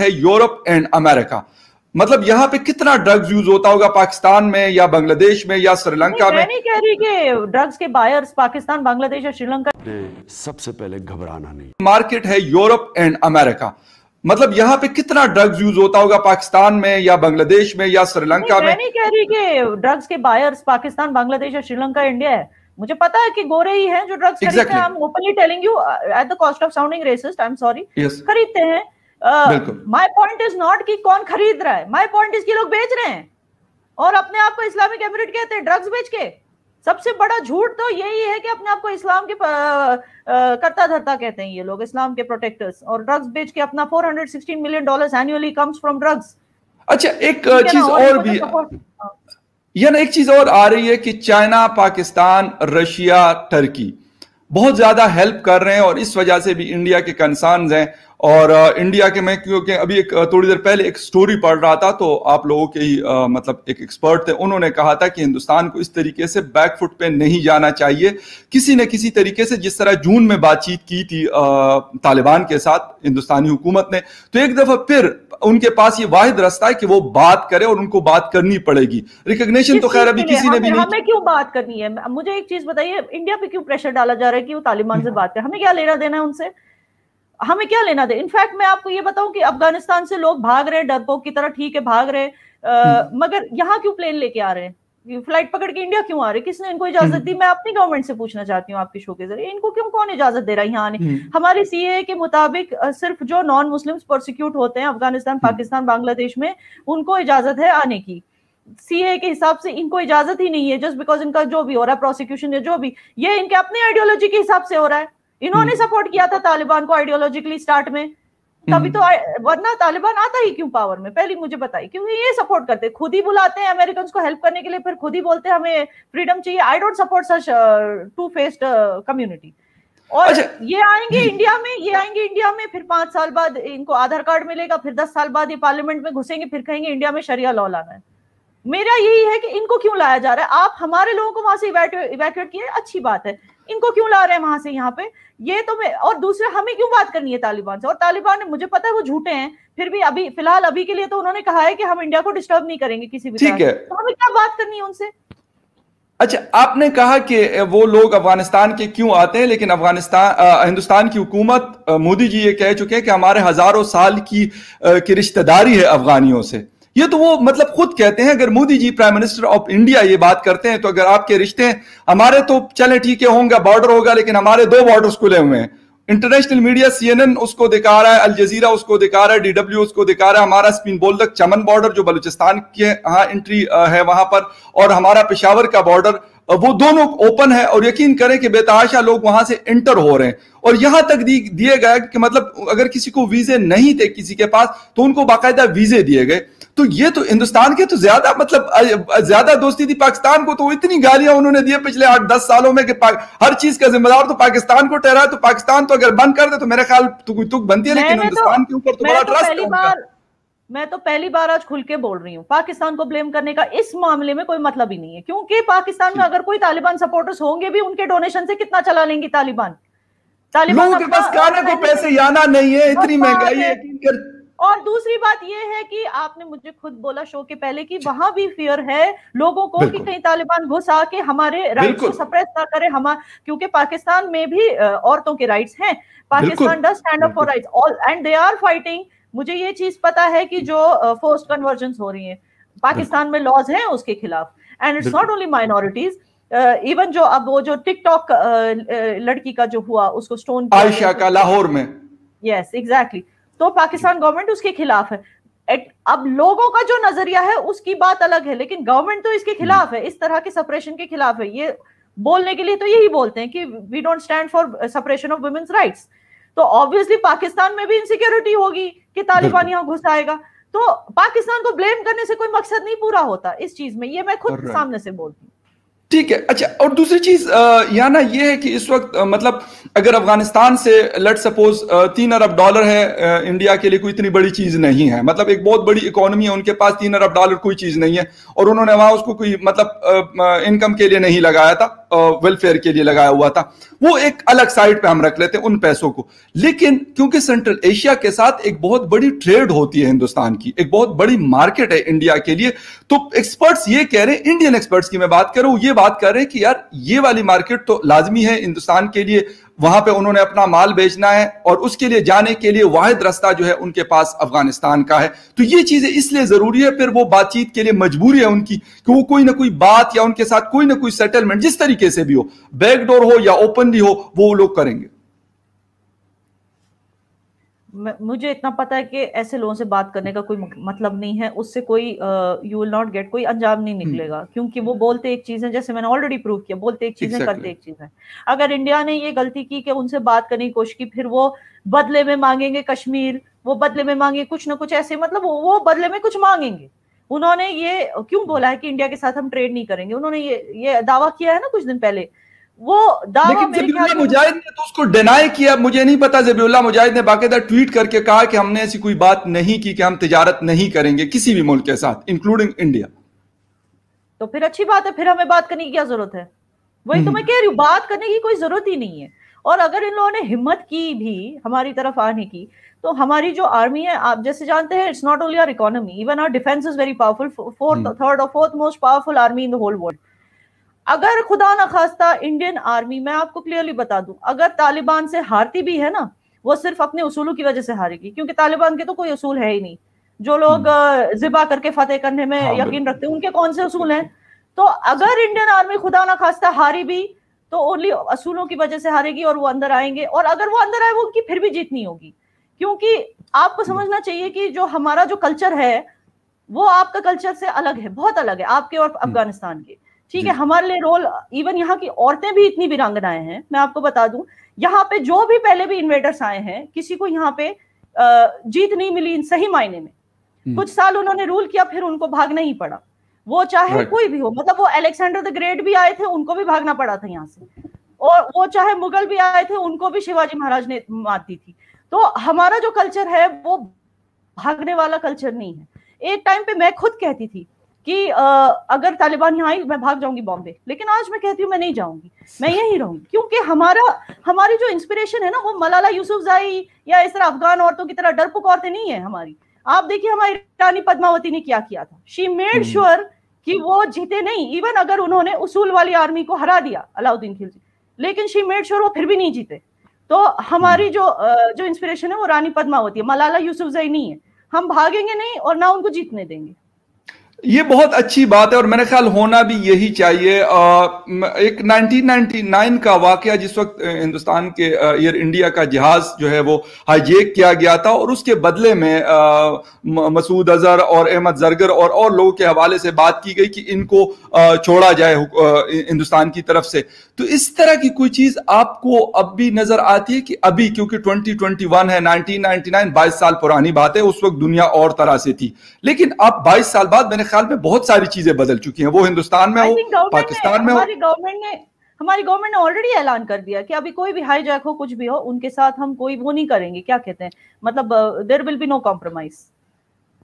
है Europe and America. मतलब यहाँ पे कितना ड्रग्स यूज होता होगा पाकिस्तान में या बांग्लादेश में या श्रीलंका में। मैं नहीं कह रही कि ड्रग्स के बायर्स पाकिस्तान, बांग्लादेश या श्रीलंका। सबसे पहले घबराना नहीं। मार्केट है यूरोप एंड अमेरिका। मतलब यहाँ पे कितना ड्रग्स यूज होता होगा पाकिस्तान में या बांग्लादेश में या श्रीलंका में। मैं नहीं कह रही कि ड्रग्स के बायर्स पाकिस्तान, बांग्लादेश या श्रीलंका, इंडिया है। मुझे पता है कि गोरे ही हैं जो ड्रग्स खरीदते हैं। I am openly telling you at the cost of sounding racist, I am sorry, खरीदते हैं। माय पॉइंट इज नॉट कि कौन खरीद रहा है, माय पॉइंट इज कि लोग बेच रहे हैं और अपने आप को इस्लामिक एमिरेट कहते हैं ड्रग्स बेच के। सबसे बड़ा झूठ तो यही है कि अपने आप को इस्लाम के करता धरता कहते हैं ये लोग, इस्लाम के प्रोटेक्टर्स, और ड्रग्स बेच के अपना $416 million annually comes from drugs. अच्छा, एक चीज और भी या ना, एक चीज और आ रही है कि चाइना, पाकिस्तान, रशिया, टर्की बहुत ज्यादा हेल्प कर रहे हैं और इस वजह से भी इंडिया के कंसर्न्स हैं। और इंडिया के, मैं क्योंकि अभी एक थोड़ी देर पहले एक स्टोरी पढ़ रहा था तो आप लोगों के ही मतलब एक एक्सपर्ट थे, उन्होंने कहा था कि हिंदुस्तान को इस तरीके से बैकफुट पे नहीं जाना चाहिए। किसी न किसी तरीके से, जिस तरह जून में बातचीत की थी तालिबान के साथ हिंदुस्तानी हुकूमत ने, तो एक दफा फिर उनके पास ये वाहिद रास्ता है कि वो बात करे और उनको बात करनी पड़ेगी। रिकॉग्निशन तो खैर अभी किसी ने भी नहीं। हमें क्यों बात करनी है? मुझे एक चीज बताइए, इंडिया पे क्यों प्रेशर डाला जा रहा है कि वो तालिबान से बात करे? हमें क्या लेना देना है उनसे? हमें क्या लेना दे? इनफैक्ट मैं आपको ये बताऊं कि अफगानिस्तान से लोग भाग रहे हैं डरपोक की तरह, ठीक है भाग रहे, मगर यहाँ क्यों प्लेन लेके आ रहे हैं? फ्लाइट पकड़ के इंडिया क्यों आ रहे? किसने इनको इजाजत दी? मैं अपनी गवर्नमेंट से पूछना चाहती हूँ आपके शो के जरिए, इनको क्यों कौन इजाजत दे रहा है यहाँ आने? हमारे सीए के मुताबिक सिर्फ जो नॉन मुस्लिम्स प्रोसिक्यूट होते हैं अफगानिस्तान, पाकिस्तान, बांग्लादेश में, उनको इजाजत है आने की। सीए के हिसाब से इनको इजाजत ही नहीं है, जस्ट बिकॉज इनका जो भी हो रहा है प्रोसिक्यूशन या जो भी, ये इनके अपनी आइडियोलॉजी के हिसाब से हो रहा है। इन्होंने सपोर्ट किया था तालिबान को आइडियोलॉजिकली स्टार्ट में, तभी तो, वरना तालिबान आता ही क्यों पावर में? पहले मुझे बताइए, क्योंकि ये सपोर्ट करते, खुद ही बुलाते हैं अमेरिकन को हेल्प करने के लिए, फिर खुद ही बोलते हैं हमें फ्रीडम चाहिए। I don't support such two faced community. और ये आएंगे इंडिया में, फिर 5 साल बाद इनको आधार कार्ड मिलेगा, फिर 10 साल बाद ये पार्लियामेंट में घुसेंगे, फिर कहेंगे इंडिया में शरिया लॉ लाना है। मेरा यही है कि इनको क्यों लाया जा रहा है? आप हमारे लोगों को वहां से इवैक्यूएट किए, अच्छी बात है, इनको क्यों ला रहे हैं वहां से यहाँ पे? ये तो मैं, और दूसरे, हमें क्यों बात करनी है तालिबान से? और तालिबान ने, मुझे पता है वो झूठे हैं, फिर भी अभी फिलहाल अभी के लिए तो उन्होंने कहा है कि हम इंडिया को डिस्टर्ब नहीं करेंगे किसी भी तरह से, तो हमें क्या बात करनी है उनसे? अच्छा, आपने कहा कि वो लोग अफगानिस्तान के क्यों आते हैं, लेकिन हिंदुस्तान की हुकूमत, मोदी जी ये कह चुके हैं कि हमारे हजारों साल की रिश्तेदारी है अफगानियों से। ये तो वो मतलब खुद कहते हैं। अगर Modi ji prime minister of India ये बात करते हैं तो अगर आपके रिश्ते, हमारे तो चले ठीक है होंगे, बॉर्डर होगा, लेकिन हमारे 2 बॉर्डर्स खुले हुए हैं। इंटरनेशनल मीडिया CNN उसको दिखा रहा है, अल जजीरा उसको दिखा रहा है, DW उसको दिखा रहा है। हमारा स्पिन बोल्दक चमन बॉर्डर जो बलूचिस्तान के यहाँ एंट्री है वहां पर, और हमारा पेशावर का बॉर्डर, वो दोनों ओपन है। और यकीन करें कि बेतहाशा लोग वहां से एंटर हो रहे हैं। और यहां तक दिए गए कि मतलब अगर किसी को वीजे नहीं थे किसी के पास, तो उनको बाकायदा वीजे दिए गए। तो ये तो हिंदुस्तान के तो ज्यादा मतलब ज्यादा दोस्ती थी पाकिस्तान को। तो इतनी गालियां उन्होंने दी पिछले 8-10 सालों में कि हर चीज का जिम्मेदार तो पाकिस्तान को ठहरा। तो पाकिस्तान तो अगर बंद कर दे तो मेरे ख्याल तुक बनती है, लेकिन हिंदुस्तान के ऊपर तो बड़ा ट्रस्ट। मैं तो पहली बार आज खुल के बोल रही हूँ, पाकिस्तान को ब्लेम करने का इस मामले में कोई मतलब ही नहीं है, क्योंकि पाकिस्तान में अगर कोई तालिबान सपोर्टर्स होंगे भी, उनके डोनेशन से कितना चला लेंगे तालिबान? लोगों के पास खाने को पैसे याना नहीं है, इतनी महंगाई है। और दूसरी बात यह है कि आपने मुझे खुद बोला शो के पहले कि वहां भी फियर है लोगों को कि कहीं तालिबान घुस आके हमारे राइट्स को सप्रेस ना करे, क्योंकि पाकिस्तान में भी औरतों के राइट्स हैं। Pakistan does stand up for rights all and they are fighting. मुझे ये चीज पता है कि जो फोर्स्ड कन्वर्जन हो रही है पाकिस्तान में, लॉज हैं उसके खिलाफ, and it's not only minorities, even जो अब वो जो टिकटॉक लड़की का जो हुआ, उसको स्टोन आयशा का लाहौर में, यस एग्जैक्टली, तो पाकिस्तान गवर्नमेंट उसके खिलाफ है। अब लोगों का जो नजरिया है उसकी बात अलग है, लेकिन गवर्नमेंट तो इसके खिलाफ है, इस तरह के सेपरेशन के खिलाफ है। ये बोलने के लिए तो यही बोलते हैं कि we don't stand for separation of women's rights. तो ऑब्वियसली पाकिस्तान में भी इनसिक्योरिटी होगी कि तालिबान यहाँ घुस आएगा, तो पाकिस्तान को ब्लेम करने से कोई मकसद नहीं पूरा होता इस चीज में, ये मैं खुद सामने से बोलती हूँ। ठीक है। अच्छा, और दूसरी चीज यहाँ ना ये है कि इस वक्त मतलब अगर अफगानिस्तान से लेट सपोज $3 अरब है, इंडिया के लिए कोई इतनी बड़ी चीज नहीं है। मतलब एक बहुत बड़ी इकोनॉमी है उनके पास, $3 अरब कोई चीज नहीं है, और उन्होंने वहां उसको कोई मतलब इनकम के लिए नहीं लगाया था। वेलफेयर के लिए लगाया हुआ था, वो एक अलग साइड पे हम रख लेते हैं उन पैसों को। लेकिन क्योंकि सेंट्रल एशिया के साथ एक बहुत बड़ी ट्रेड होती है हिंदुस्तान की, एक बहुत बड़ी मार्केट है इंडिया के लिए, तो एक्सपर्ट्स ये कह रहे हैं, इंडियन एक्सपर्ट्स की मैं बात कर रहा हूं, ये बात कर रहे हैं कि यार ये वाली मार्केट तो लाजमी है हिंदुस्तान के लिए, वहां पे उन्होंने अपना माल बेचना है और उसके लिए जाने के लिए वाहिद रास्ता जो है उनके पास अफगानिस्तान का है। तो ये चीजें इसलिए जरूरी है, फिर वो बातचीत के लिए मजबूरी है उनकी कि वो कोई ना कोई बात या उनके साथ कोई ना कोई सेटलमेंट जिस तरीके से भी हो, बैकडोर हो या ओपनली हो, वो लोग करेंगे। मुझे इतना पता है कि ऐसे लोगों से बात करने का कोई मतलब नहीं है, उससे कोई यू विल नॉट गेट, कोई अंजाम नहीं निकलेगा, क्योंकि वो बोलते एक चीज है, जैसे मैंने ऑलरेडी प्रूव किया, बोलते एक चीज है, करते एक चीज है। अगर इंडिया ने ये गलती की कि उनसे बात करने की कोशिश की, फिर वो बदले में मांगेंगे कश्मीर, वो बदले में मांगे कुछ ना कुछ ऐसे, मतलब वो बदले में कुछ मांगेंगे। उन्होंने ये क्यों बोला है कि इंडिया के साथ हम ट्रेड नहीं करेंगे, उन्होंने ये दावा किया है ना कुछ दिन पहले, वो दावा। लेकिन ज़बीहुल्लाह मुजाहिद ने तो उसको डिनाई किया। मुझे नहीं पता, ज़बीहुल्लाह मुजाहिद ने बाकायदा ट्वीट करके कहा कि हमने ऐसी कोई बात नहीं की कि हम तिजारत नहीं करेंगे किसी भी मुल्क के साथ, इंक्लूडिंग इंडिया। तो फिर अच्छी बात है, फिर हमें बात करने की क्या जरूरत है? वही तो मैं कह रही हूँ, बात करने की कोई जरूरत ही नहीं है। और अगर इन लोगों ने हिम्मत की भी हमारी तरफ आने की, तो हमारी जो आर्मी है, आप जैसे जानते हैं, it's not only our economy, even our defence is very powerful, third और fourth most powerful army in the whole world. अगर खुदा ना खास्ता इंडियन आर्मी, मैं आपको क्लियरली बता दूं, अगर तालिबान से हारती भी है ना, वो सिर्फ अपने उसूलों की वजह से हारेगी, क्योंकि तालिबान के तो कोई उसूल है ही नहीं। जो लोग जिबा करके फतेह करने में यकीन रखते हैं, उनके कौन से उसूल हैं? तो अगर इंडियन आर्मी खुदा ना खास्ता हारी भी, तो ओनली असूलों की वजह से हारेगी और वो अंदर आएंगे, और अगर वो अंदर आए, वो उनकी फिर भी जीत नहीं होगी। क्योंकि आपको समझना चाहिए कि जो हमारा जो कल्चर है, वो आपका कल्चर से अलग है, बहुत अलग है आपके और अफगानिस्तान के। ठीक है, हमारे लिए रोल, इवन यहाँ की औरतें भी इतनी वीरांगनाएं हैं, मैं आपको बता दूं, यहाँ पे जो भी पहले भी इन्वेडर्स आए हैं, किसी को यहाँ पे जीत नहीं मिली इन सही मायने में। कुछ साल उन्होंने रूल किया, फिर उनको भागना ही पड़ा, वो चाहे कोई भी हो। मतलब वो अलेक्जेंडर द ग्रेट भी आए थे, उनको भी भागना पड़ा था यहाँ से, और वो चाहे मुगल भी आए थे, उनको भी शिवाजी महाराज ने मात दी थी। तो हमारा जो कल्चर है वो भागने वाला कल्चर नहीं है। एक टाइम पे मैं खुद कहती थी कि अगर तालिबान यहाँ आई, मैं भाग जाऊंगी बॉम्बे, लेकिन आज मैं कहती हूँ मैं नहीं जाऊंगी, मैं यहीं रहूंगी, क्योंकि हमारी जो इंस्पिरेशन है ना, वो मलाला यूसुफजाई या इस तरह अफगान औरतों की तरह डरपोक औरतें नहीं है हमारी। आप देखिए हमारी रानी पद्मावती ने क्या किया था, शी मेड श्योर कि वो जीते नहीं, इवन अगर उन्होंने उसूल वाली आर्मी को हरा दिया, अलाउद्दीन खिलजी, लेकिन शी मेड श्योर वो फिर भी नहीं जीते। तो हमारी जो इंस्पिरेशन है वो रानी पद्मावती है, मलाला यूसुफजाई नहीं है। हम भागेंगे नहीं और ना उनको जीतने देंगे। ये बहुत अच्छी बात है और मेरे ख्याल होना भी यही चाहिए। एक 1999 का वाकया, जिस वक्त हिंदुस्तान के एयर इंडिया का जहाज जो है वो हाईजैक किया गया था और उसके बदले में मसूद अजहर और अहमद जरगर और लोगों के हवाले से बात की गई कि इनको छोड़ा जाए हिंदुस्तान की तरफ से। तो इस तरह की कोई चीज आपको अब भी नजर आती है कि अभी, क्योंकि 2021 है, 1999 22 साल पुरानी बात है, उस वक्त दुनिया और तरह से थी, लेकिन अब 22 साल बाद मेरे ख्याल में बहुत सारी चीजें बदल चुकी हैं, वो हिंदुस्तान में हो, पाकिस्तान में हो। हमारी गवर्नमेंट ने ऑलरेडी ऐलान कर दिया कि अभी कोई भी हाईजैक हो, कुछ भी हो, उनके साथ हम कोई वो नहीं करेंगे, क्या कहते हैं, मतलब there will be no compromise.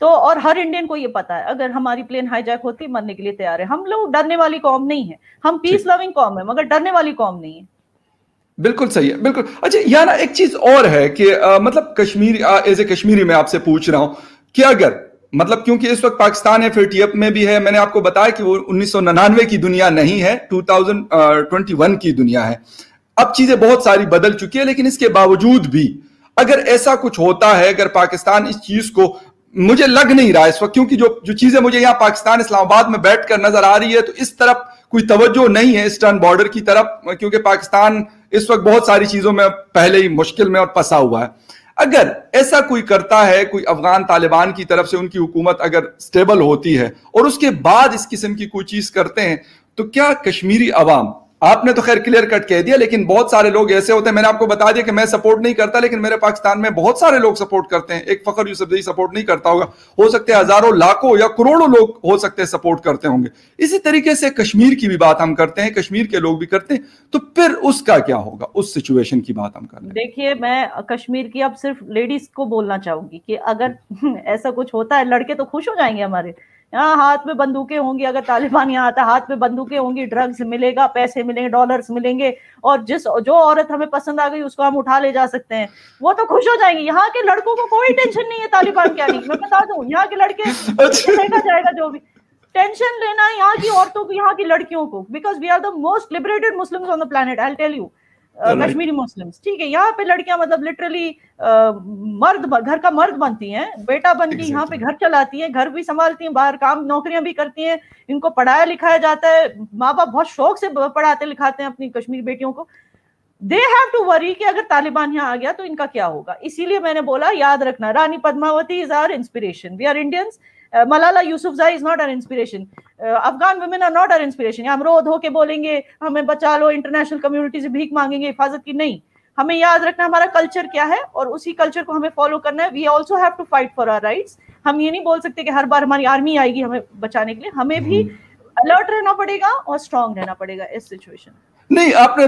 तो और हर इंडियन को ये पता है, अगर हमारी प्लेन हाईजैक होती, मरने के लिए तैयार है। हम लोग डरने वाली कौम नहीं है, हम पीस लविंग कौम है, मगर डरने वाली कौम नहीं है। बिल्कुल सही है, बिल्कुल। अच्छा, यहाँ ना एक चीज और है कि मतलब कश्मीर, एज ए कश्मीरी मैं आपसे पूछ रहा हूं कि अगर, मतलब क्योंकि इस वक्त पाकिस्तान है, फिर टीएफ में भी है, मैंने आपको बताया कि वो 1999 की दुनिया नहीं है, 2021 की दुनिया है। अब चीजें बहुत सारी बदल चुकी है, लेकिन इसके बावजूद भी अगर ऐसा कुछ होता है, अगर पाकिस्तान इस चीज को, मुझे लग नहीं रहा इस वक्त, क्योंकि जो चीजें मुझे यहाँ पाकिस्तान इस्लामाबाद में बैठकर नजर आ रही है, तो इस तरफ कोई तवज्जो नहीं है, ईस्टर्न बॉर्डर की तरफ, क्योंकि पाकिस्तान इस वक्त बहुत सारी चीजों में पहले ही मुश्किल में और फंसा हुआ है। अगर ऐसा कोई करता है, कोई अफगान तालिबान की तरफ से उनकी हुकूमत अगर स्टेबल होती है और उसके बाद इस किस्म की कोई चीज करते हैं, तो क्या कश्मीरी अवाम, आपने तो खैर क्लियर कट कह दिया, लेकिन बहुत सारे लोग ऐसे होते हैं, मैंने आपको बता दिया कि मैं सपोर्ट नहीं करता, लेकिन मेरे पाकिस्तान में बहुत सारे लोग सपोर्ट करते हैं। एक फखर यूसुफजई सपोर्ट नहीं करता होगा, हो सकते हैं हजारों, लाखों या करोड़ों लोग हो सकते हैं सपोर्ट करते होंगे। इसी तरीके से कश्मीर की भी बात हम करते हैं, कश्मीर के लोग भी करते हैं, तो फिर उसका क्या होगा, उस सिचुएशन की बात हम कर रहे हैं। देखिए, मैं कश्मीर की अब सिर्फ लेडीज को बोलना चाहूंगी कि अगर ऐसा कुछ होता है, लड़के तो खुश हो जाएंगे हमारे, यहाँ हाथ में बंदूकें होंगी, अगर तालिबान यहाँ आता हाथ में बंदूकें होंगी, ड्रग्स मिलेगा, पैसे मिलेंगे, डॉलर्स मिलेंगे, और जो औरत हमें पसंद आ गई उसको हम उठा ले जा सकते हैं, वो तो खुश हो जाएंगे। यहाँ के लड़कों को कोई टेंशन नहीं है तालिबान क्या नहीं, मैं बता दूं, यहाँ के लड़के देखा जाएगा जो भी टेंशन लेना है यहाँ की औरतों को, यहाँ की लड़कियों को, because we are the most liberated Muslims on the planet, I will tell you, Kashmiri Muslims, ठीक है। यहाँ पे लड़कियां मतलब लिटरली मर्द, घर का मर्द बनती हैं, बेटा बन के यहाँ पे घर चलाती हैं, घर भी संभालती हैं, बाहर काम नौकरियां भी करती हैं, इनको पढ़ाया लिखाया जाता है, माँ बाप बहुत शौक से पढ़ाते लिखाते हैं अपनी कश्मीरी बेटियों को। दे हैव टू वरी कि अगर तालिबान यहाँ आ गया तो इनका क्या होगा। इसीलिए मैंने बोला याद रखना, Rani Padmavati is our inspiration, we are Indians, Malala Yousafzai is not our inspiration, Afghan women are not our inspiration। हम रो धो के बोलेंगे हमें बचा लो, इंटरनेशनल कम्युनिटी से भीख मांगेंगे हिफाजत की, नहीं, हमें याद रखना हमारा कल्चर क्या है और उसी कल्चर को हमें फॉलो करना है। We also have to fight for our rights. हम ये नहीं बोल सकते कि हर बार हमारी आर्मी आएगी हमें बचाने के लिए, हमें भी अलर्ट रहना पड़ेगा और स्ट्रांग रहना पड़ेगा इस सिचुएशन। नहीं, आपने